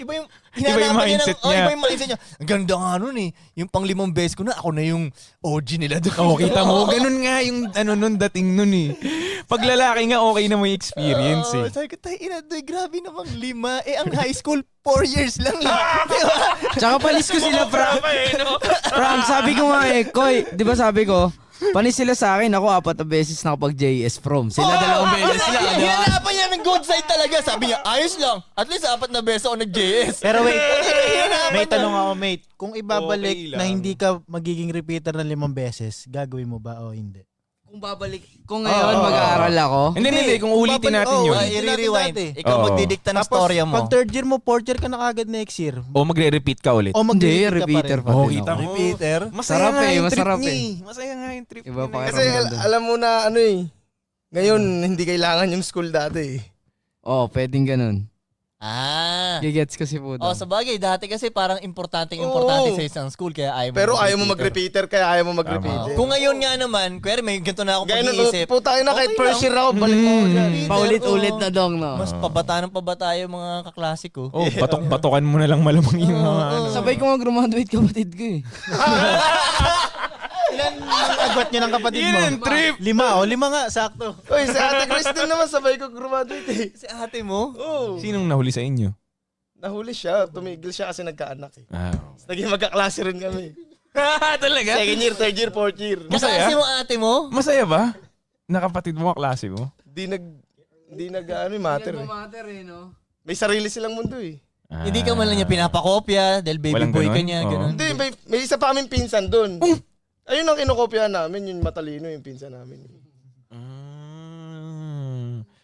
Iba yung mindset niya. Iba yung mindset niya. Ang ganda nga nun eh. Yung pang 5 beses ko na, ako na yung OG nila doon. Oo, kita mo. Ganun nga yung nun, dating nun eh. Pag lalaki nga, okay na mo yung experience eh. Sabi ko, tayo inadoy, grabe namang 5. Ang high school, 4 years lang eh. Diba? Tsaka panis ko sila, Frank. Frank, sabi ko nga eh, Koy, di ba sabi ko, panis sila sa akin, ako 4 na beses nakapag-JS prom. Sila 2 beses lang. Di ba? Hinanapan niya ng good side talaga. Sabi niya, ayos lang. At least 4 na beses ako nag-JS. Pero wait, Hinanapan may niya. tanong ako, mate. Kung ibabalik Okay na lang. hindi ka magiging repeater ng 5 beses, gagawin mo ba o hindi? Kung ngayon mag-aaral ako, Hindi. Kung ulitin natin yun. I-rewind. natin. Ikaw Oo. magdidikta ng storya mo. pag third year mo, fourth year ka na kagad next year. O magre-repeat ka ulit. O hindi, mag-repeater repeater pa Oo, din kita ako. mo. Repeater. Masaya Sarap nga eh, yung masarap trip niya eh. eh. Masaya nga yung trip Iba niya pa na yun. Kasi alam mo na ano eh. Ngayon, hindi kailangan yung school dati eh. Oo, pwedeng ganun. Gigets ko si Pudo. Sa bagay, dati kasi parang importante Oo. sa isang school, kaya ayaw mo Pero ayaw mo mag-repeater. mag-repeater, kaya ayaw mo mag-repeater. Kung ngayon nga naman, kuya, may ganito na ako Ganun, pag-iisip. puta na kahit Okay first lang. year ako, balik mo ako dyan. Paulit-ulit na dong, no? Mas pabata ng pabata yung mga kaklasiko. Oh, batok-batokan mo na lang malamang yung mga ano. Sabay ko nga graduate kapatid ko eh. Ilan ang agwat niya ng kapatid mo? Yun yung trip. 5 nga, sakto. Uy, si Ate Chris din naman, sabay ko graduate eh. Si ate mo? Oo. Sinong nahuli sa inyo? Nahuli siya, tumigil siya kasi nagkaanak eh. Ah. Naging magkaklase rin kami. Talaga? Second year, third year, fourth year. Masaya? Kaklase mo ate mo? Masaya ba? Nakapatid mo, klase mo? Di nag ano yung matter eh. Matter eh, no? May sarili silang mundo eh. Hindi ka man lang niya pinapakopya dahil baby Walang boy ka ganon? niya. Oo. Ganun. Hindi, may isa pa kaming pinsan doon. Ayun ang kinokopyahan namin, yung matalino yung pinsan namin.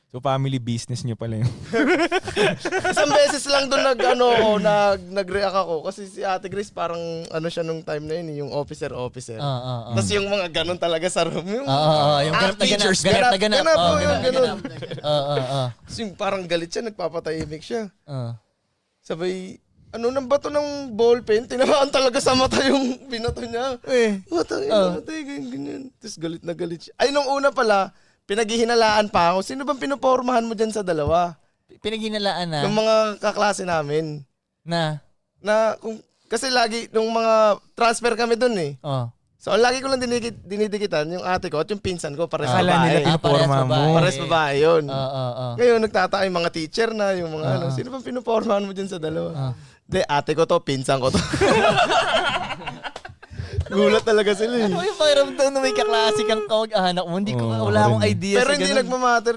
So family business nyo pala yun. Isang beses lang doon nag-react ako kasi si Ate Grace parang ano siya nung time na yun, yung officer. Tapos yung mga ganun talaga sa room. Yung Yung ganap na ganap. teachers, Ganap na ganap. ganap po Oo, yun, ganap na ganun. ganap. Tapos yung parang galit siya, nagpapatahimik siya. Sabay, ano nang bato ng ballpen, tinamaan talaga sa mata yung binato niya. Matay, ganyan. Tapos galit na galit siya. Ay, nung una pala, pinaghihinalaan pa ako. Sino bang pinupormahan mo dyan sa dalawa? Pinaghinalaan na. Yung mga kaklase namin. Na. Kasi lagi, nung mga transfer kami dun eh. Oh. So, lagi ko lang dinidikitan yung ate ko at yung pinsan ko, pares Akala nila babae. pinuporma mo. Pares babae yun. Oo. Ngayon, nagtataka yung mga teacher na, yung mga ano. Sino bang pinupormahan mo dyan sa dalawa? Hindi, ate ko to, pinsan ko to. Gulat talaga sila eh. Ano yung pakiramdam na may kaklase kang kawag-anak mo? Hindi ko, Oo, wala akong rin. idea Pero sa hindi ganun. nagmamatter